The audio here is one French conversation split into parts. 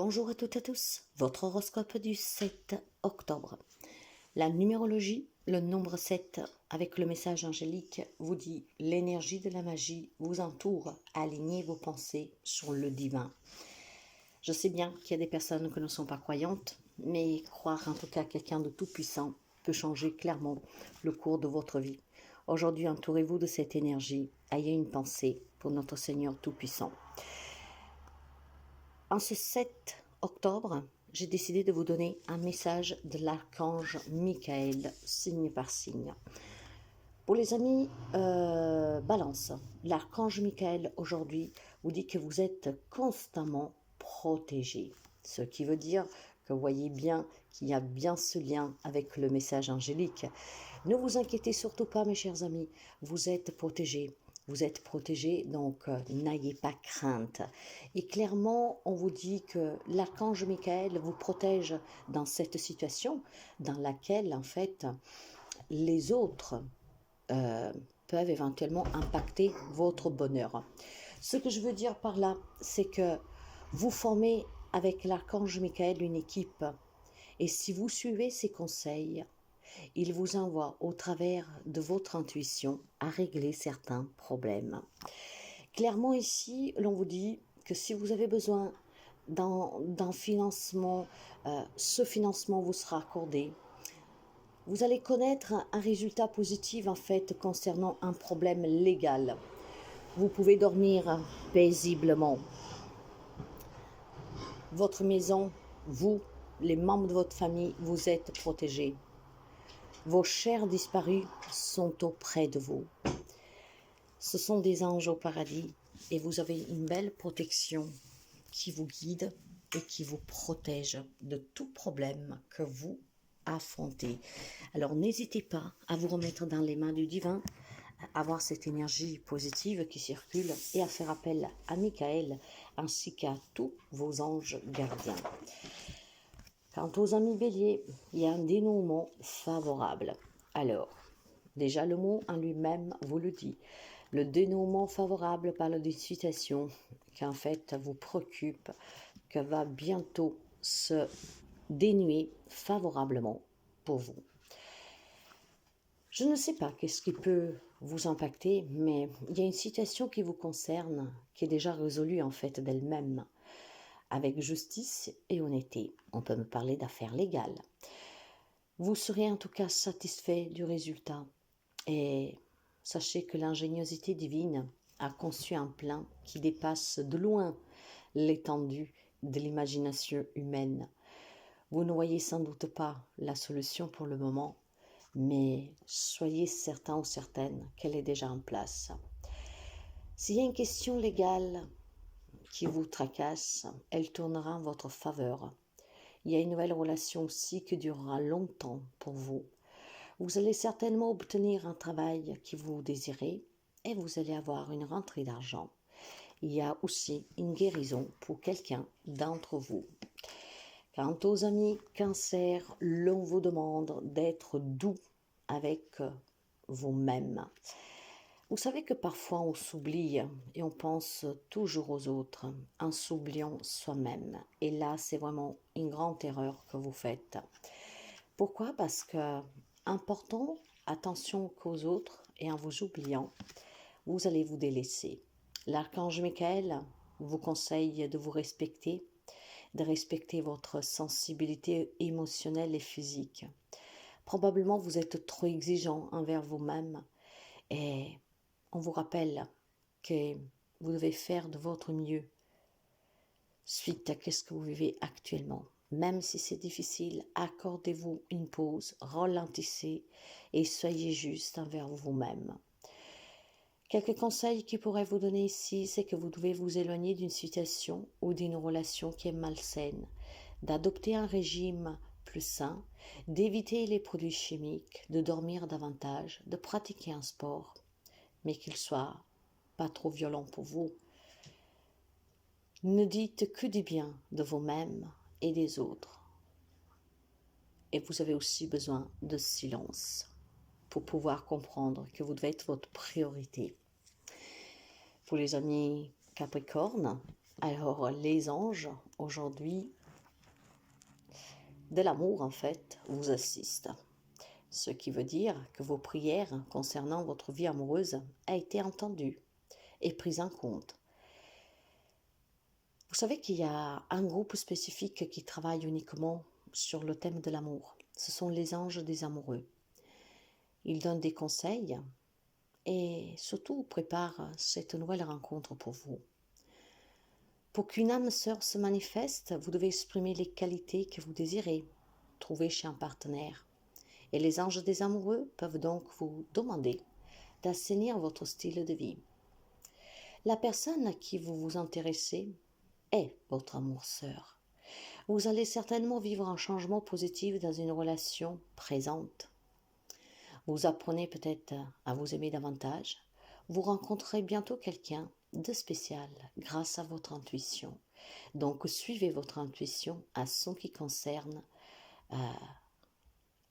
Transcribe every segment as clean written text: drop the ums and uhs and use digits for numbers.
Bonjour à toutes et à tous, votre horoscope du 7 octobre. La numérologie, le nombre 7 avec le message angélique vous dit l'énergie de la magie vous entoure, alignez vos pensées sur le divin. Je sais bien qu'il y a des personnes qui ne sont pas croyantes, mais croire en tout cas quelqu'un de tout puissant peut changer clairement le cours de votre vie. Aujourd'hui, entourez-vous de cette énergie, ayez une pensée pour notre Seigneur tout-puissant. En ce 7 octobre, j'ai décidé de vous donner un message de l'archange Michael, signe par signe. Pour les amis Balance, l'archange Michael aujourd'hui vous dit que vous êtes constamment protégé. Ce qui veut dire que vous voyez bien qu'il y a bien ce lien avec le message angélique. Ne vous inquiétez surtout pas mes chers amis, vous êtes protégés. Vous êtes protégés, donc n'ayez pas crainte. Et clairement, on vous dit que l'archange Michael vous protège dans cette situation dans laquelle, en fait, les autres peuvent éventuellement impacter votre bonheur. Ce que je veux dire par là, c'est que vous formez avec l'archange Michael une équipe. Et si vous suivez ses conseils, il vous envoie au travers de votre intuition à régler certains problèmes. Clairement ici, l'on vous dit que si vous avez besoin d'un financement, ce financement vous sera accordé. Vous allez connaître un résultat positif en fait concernant un problème légal. Vous pouvez dormir paisiblement. Votre maison, vous, les membres de votre famille, vous êtes protégés. Vos chers disparus sont auprès de vous. Ce sont des anges au paradis et vous avez une belle protection qui vous guide et qui vous protège de tout problème que vous affrontez. Alors n'hésitez pas à vous remettre dans les mains du divin, à avoir cette énergie positive qui circule et à faire appel à Michael ainsi qu'à tous vos anges gardiens. Quant aux amis béliers, il y a un dénouement favorable. Alors, déjà le mot en lui-même vous le dit. Le dénouement favorable parle d'une situation qui en fait vous préoccupe, que va bientôt se dénouer favorablement pour vous. Je ne sais pas qu'est-ce qui peut vous impacter, mais il y a une situation qui vous concerne, qui est déjà résolue en fait d'elle-même, avec justice et honnêteté. On peut me parler d'affaires légales. Vous serez en tout cas satisfait du résultat et sachez que l'ingéniosité divine a conçu un plan qui dépasse de loin l'étendue de l'imagination humaine. Vous ne voyez sans doute pas la solution pour le moment, mais soyez certain ou certaine qu'elle est déjà en place. S'il y a une question légale qui vous tracasse, elle tournera en votre faveur. Il y a une nouvelle relation aussi qui durera longtemps pour vous. Vous allez certainement obtenir un travail que vous désirez et vous allez avoir une rentrée d'argent. Il y a aussi une guérison pour quelqu'un d'entre vous. Quant aux amis cancer, l'on vous demande d'être doux avec vous-même. Vous savez que parfois on s'oublie et on pense toujours aux autres en s'oubliant soi-même. Et là, c'est vraiment une grande erreur que vous faites. Pourquoi? Parce que, important, attention qu'aux autres et en vous oubliant, vous allez vous délaisser. L'archange Michael vous conseille de vous respecter, de respecter votre sensibilité émotionnelle et physique. Probablement vous êtes trop exigeant envers vous-même et on vous rappelle que vous devez faire de votre mieux suite à ce que vous vivez actuellement. Même si c'est difficile, accordez-vous une pause, ralentissez et soyez juste envers vous-même. Quelques conseils qui pourraient vous donner ici, c'est que vous devez vous éloigner d'une situation ou d'une relation qui est malsaine, d'adopter un régime plus sain, d'éviter les produits chimiques, de dormir davantage, de pratiquer un sport, mais qu'il soit pas trop violent pour vous. Ne dites que du bien de vous-même et des autres. Et vous avez aussi besoin de silence pour pouvoir comprendre que vous devez être votre priorité. Pour les amis Capricorne, alors les anges aujourd'hui de l'amour, en fait, vous assiste. Ce qui veut dire que vos prières concernant votre vie amoureuse ont été entendues et prises en compte. Vous savez qu'il y a un groupe spécifique qui travaille uniquement sur le thème de l'amour. Ce sont les anges des amoureux. Ils donnent des conseils et surtout préparent cette nouvelle rencontre pour vous. Pour qu'une âme sœur se manifeste, vous devez exprimer les qualités que vous désirez trouver chez un partenaire. Et les anges des amoureux peuvent donc vous demander d'assainir votre style de vie. La personne à qui vous vous intéressez est votre amour sœur. Vous allez certainement vivre un changement positif dans une relation présente. Vous apprenez peut-être à vous aimer davantage. Vous rencontrerez bientôt quelqu'un de spécial grâce à votre intuition. Donc suivez votre intuition à ce qui concerne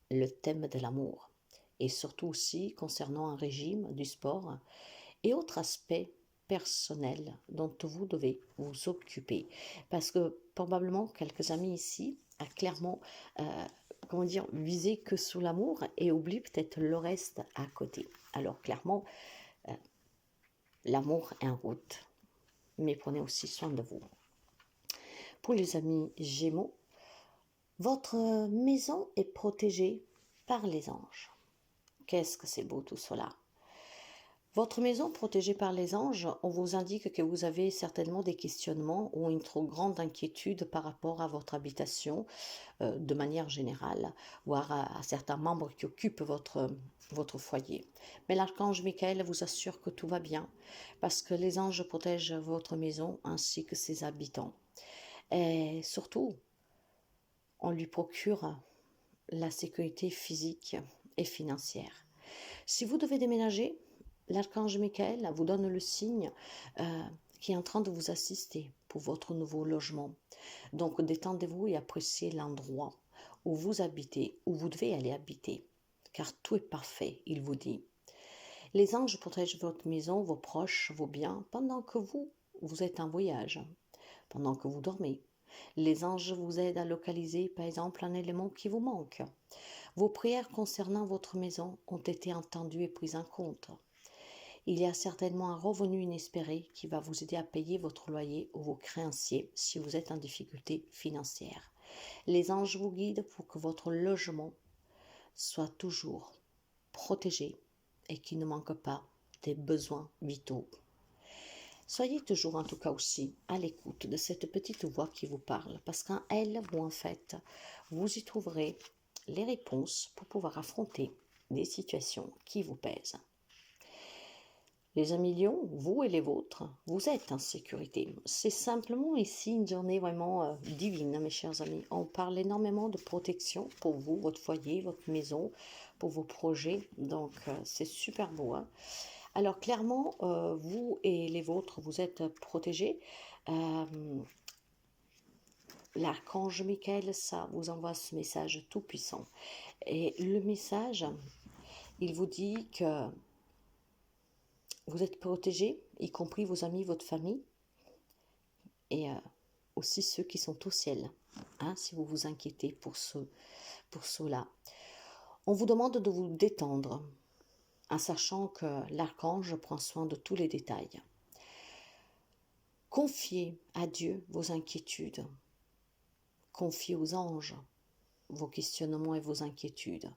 le thème de l'amour et surtout aussi concernant un régime, du sport et autres aspects personnels dont vous devez vous occuper. Parce que probablement quelques amis ici a clairement visé que sur l'amour et oublie peut-être le reste à côté. Alors clairement, l'amour est en route, mais prenez aussi soin de vous. Pour les amis Gémeaux, votre maison est protégée par les anges. Qu'est-ce que c'est beau tout cela! Votre maison protégée par les anges, on vous indique que vous avez certainement des questionnements ou une trop grande inquiétude par rapport à votre habitation de manière générale, voire à certains membres qui occupent votre foyer. Mais l'archange Michael vous assure que tout va bien parce que les anges protègent votre maison ainsi que ses habitants. Et surtout, on lui procure la sécurité physique et financière. Si vous devez déménager, l'archange Michael vous donne le signe qui est en train de vous assister pour votre nouveau logement. Donc détendez-vous et appréciez l'endroit où vous habitez, où vous devez aller habiter, car tout est parfait, il vous dit. Les anges protègent votre maison, vos proches, vos biens, pendant que vous êtes en voyage, pendant que vous dormez. Les anges vous aident à localiser, par exemple, un élément qui vous manque. Vos prières concernant votre maison ont été entendues et prises en compte. Il y a certainement un revenu inespéré qui va vous aider à payer votre loyer ou vos créanciers si vous êtes en difficulté financière. Les anges vous guident pour que votre logement soit toujours protégé et qu'il ne manque pas des besoins vitaux. Soyez toujours en tout cas aussi à l'écoute de cette petite voix qui vous parle, parce qu'en elle ou en fait, vous y trouverez les réponses pour pouvoir affronter des situations qui vous pèsent. Les amis lions, vous et les vôtres, vous êtes en sécurité. C'est simplement ici une journée vraiment divine, mes chers amis. On parle énormément de protection pour vous, votre foyer, votre maison, pour vos projets. Donc, c'est super beau. Hein? Alors, clairement, vous et les vôtres, vous êtes protégés. L'archange Michael, ça vous envoie ce message tout puissant. Et le message, il vous dit que vous êtes protégés, y compris vos amis, votre famille, et aussi ceux qui sont au ciel, hein, si vous vous inquiétez pour cela. On vous demande de vous détendre, en sachant que l'archange prend soin de tous les détails. Confiez à Dieu vos inquiétudes. Confiez aux anges vos questionnements et vos inquiétudes.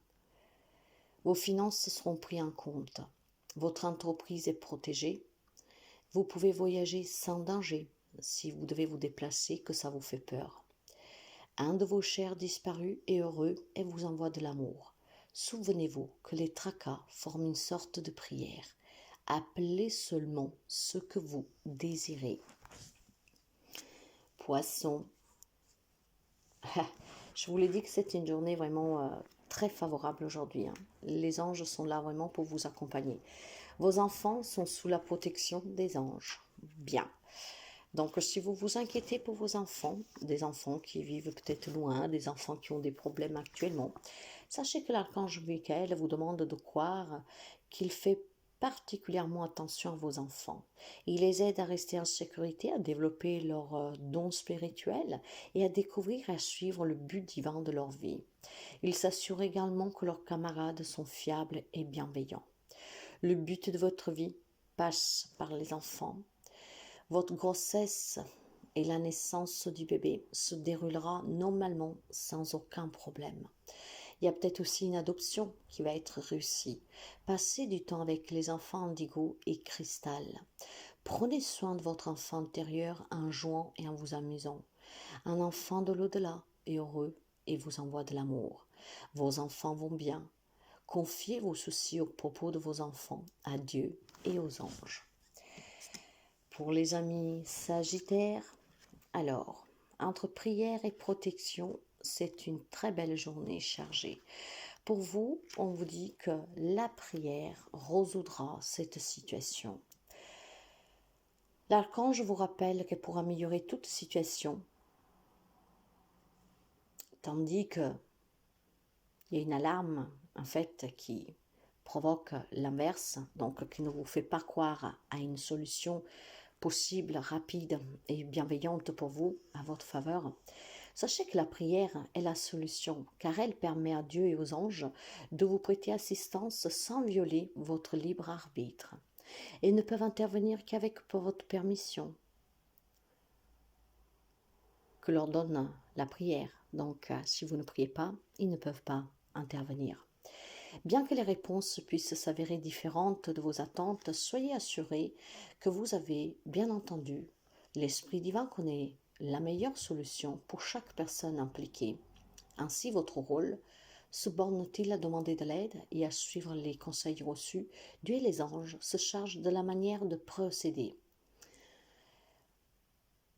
Vos finances seront prises en compte. Votre entreprise est protégée. Vous pouvez voyager sans danger si vous devez vous déplacer, que ça vous fait peur. Un de vos chers disparus est heureux et vous envoie de l'amour. Souvenez-vous que les tracas forment une sorte de prière. Appelez seulement ce que vous désirez. Poisson. Je vous l'ai dit que c'est une journée vraiment très favorable aujourd'hui. Hein. Les anges sont là vraiment pour vous accompagner. Vos enfants sont sous la protection des anges. Bien. Donc, si vous vous inquiétez pour vos enfants, des enfants qui vivent peut-être loin, des enfants qui ont des problèmes actuellement, sachez que l'archange Michael vous demande de croire qu'il fait particulièrement attention à vos enfants. Il les aide à rester en sécurité, à développer leurs dons spirituels et à découvrir et à suivre le but divin de leur vie. Il s'assure également que leurs camarades sont fiables et bienveillants. Le but de votre vie passe par les enfants. Votre grossesse et la naissance du bébé se déroulera normalement sans aucun problème. Il y a peut-être aussi une adoption qui va être réussie. Passez du temps avec les enfants indigo et cristal. Prenez soin de votre enfant intérieur en jouant et en vous amusant. Un enfant de l'au-delà est heureux et vous envoie de l'amour. Vos enfants vont bien. Confiez vos soucis au propos de vos enfants à Dieu et aux anges. Pour les amis Sagittaires, alors, entre prière et protection, c'est une très belle journée chargée. Pour vous, on vous dit que la prière résoudra cette situation. L'archange vous rappelle que pour améliorer toute situation, tandis que il y a une alarme en fait qui provoque l'inverse, donc qui ne vous fait pas croire à une solution possible, rapide et bienveillante pour vous, à votre faveur. Sachez que la prière est la solution, car elle permet à Dieu et aux anges de vous prêter assistance sans violer votre libre arbitre. Ils ne peuvent intervenir qu'avec votre permission, que leur donne la prière. Donc, si vous ne priez pas, ils ne peuvent pas intervenir. Bien que les réponses puissent s'avérer différentes de vos attentes, soyez assurés que vous avez bien entendu. L'Esprit divin connaît la meilleure solution pour chaque personne impliquée. Ainsi, votre rôle se borne-t-il à demander de l'aide et à suivre les conseils reçus. Dieu et les anges se chargent de la manière de procéder.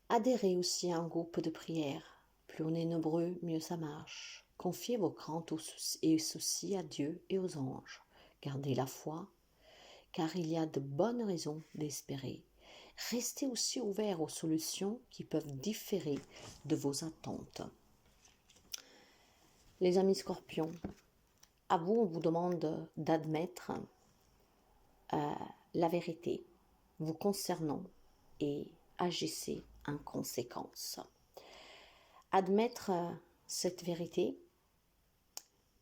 Adhérez aussi à un groupe de prière. Plus on est nombreux, mieux ça marche. Confiez vos craintes et soucis à Dieu et aux anges. Gardez la foi, car il y a de bonnes raisons d'espérer. Restez aussi ouvert aux solutions qui peuvent différer de vos attentes. Les amis Scorpions, à vous, on vous demande d'admettre la vérité vous concernant et agissez en conséquence. Admettre cette vérité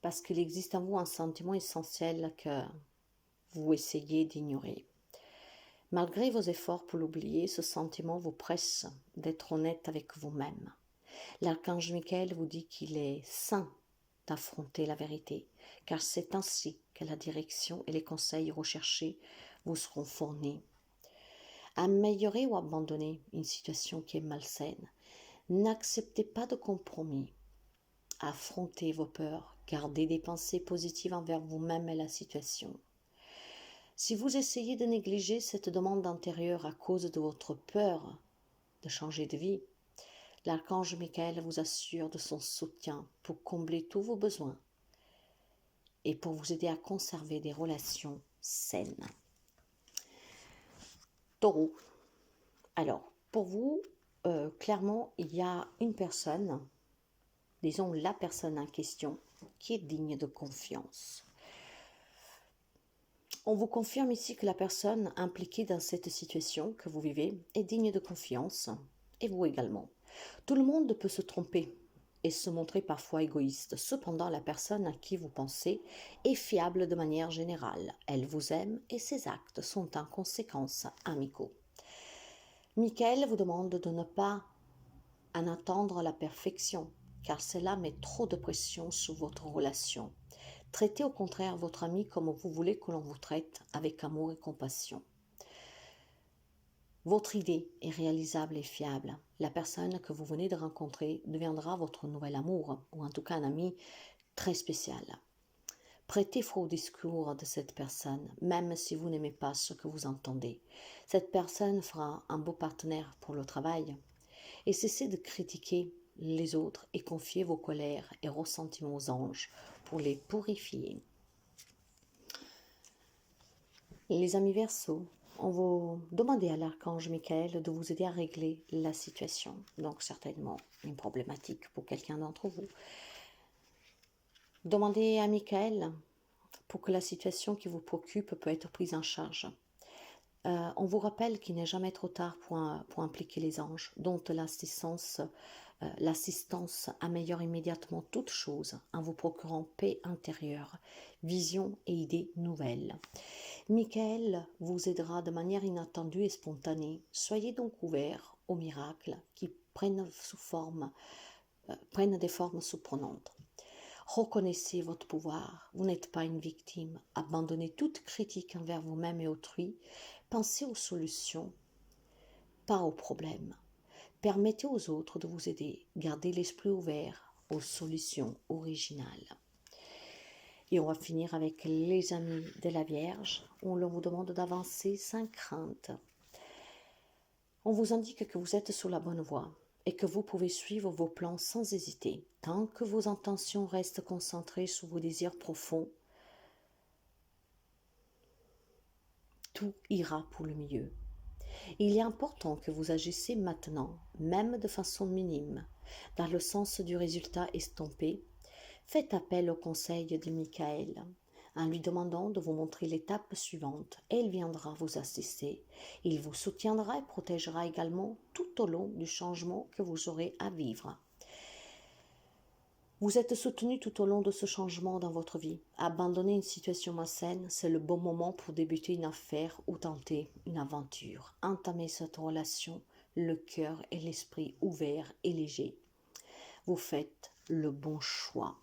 parce qu'il existe en vous un sentiment essentiel que vous essayez d'ignorer. Malgré vos efforts pour l'oublier, ce sentiment vous presse d'être honnête avec vous-même. L'archange Michael vous dit qu'il est sain d'affronter la vérité, car c'est ainsi que la direction et les conseils recherchés vous seront fournis. Améliorer ou abandonner une situation qui est malsaine. N'acceptez pas de compromis. Affrontez vos peurs, gardez des pensées positives envers vous-même et la situation. Si vous essayez de négliger cette demande intérieure à cause de votre peur de changer de vie, l'archange Michael vous assure de son soutien pour combler tous vos besoins et pour vous aider à conserver des relations saines. Taureau. Alors, pour vous, clairement, il y a une personne, disons la personne en question, qui est digne de confiance. On vous confirme ici que la personne impliquée dans cette situation que vous vivez est digne de confiance, et vous également. Tout le monde peut se tromper et se montrer parfois égoïste. Cependant, la personne à qui vous pensez est fiable de manière générale. Elle vous aime et ses actes sont en conséquence amicaux. Michael vous demande de ne pas en attendre la perfection, car cela met trop de pression sur votre relation. Traitez au contraire votre ami comme vous voulez que l'on vous traite, avec amour et compassion. Votre idée est réalisable et fiable. La personne que vous venez de rencontrer deviendra votre nouvel amour, ou en tout cas un ami très spécial. Prêtez foi au discours de cette personne, même si vous n'aimez pas ce que vous entendez. Cette personne fera un beau partenaire pour le travail. Et cessez de critiquer les autres et confiez vos colères et ressentiments aux anges pour les purifier. Les amis Verseaux, on vous demandez à l'archange Michael de vous aider à régler la situation. Donc certainement une problématique pour quelqu'un d'entre vous. Demandez à Michael pour que la situation qui vous préoccupe peut être prise en charge. On vous rappelle qu'il n'est jamais trop tard pour impliquer les anges, dont l'assistance améliore immédiatement toute chose en vous procurant paix intérieure, vision et idées nouvelles. Michael vous aidera de manière inattendue et spontanée. Soyez donc ouverts aux miracles qui prennent des formes surprenantes. Reconnaissez votre pouvoir, vous n'êtes pas une victime. Abandonnez toute critique envers vous-même et autrui. Pensez aux solutions, pas aux problèmes. Permettez aux autres de vous aider. Gardez l'esprit ouvert aux solutions originales. Et on va finir avec les amis de la Vierge. On vous demande d'avancer sans crainte. On vous indique que vous êtes sur la bonne voie et que vous pouvez suivre vos plans sans hésiter. Tant que vos intentions restent concentrées sur vos désirs profonds, tout ira pour le mieux. Il est important que vous agissiez maintenant, même de façon minime, dans le sens du résultat estompé. Faites appel au conseil de Michael en lui demandant de vous montrer l'étape suivante et il viendra vous assister. Il vous soutiendra et protégera également tout au long du changement que vous aurez à vivre. Vous êtes soutenu tout au long de ce changement dans votre vie. Abandonner une situation malsaine, c'est le bon moment pour débuter une affaire ou tenter une aventure. Entamer cette relation, le cœur et l'esprit ouverts et légers. Vous faites le bon choix.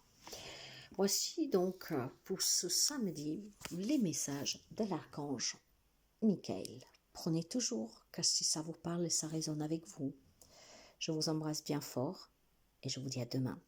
Voici donc pour ce samedi les messages de l'archange Michael. Prenez toujours, car si ça vous parle et ça résonne avec vous. Je vous embrasse bien fort et je vous dis à demain.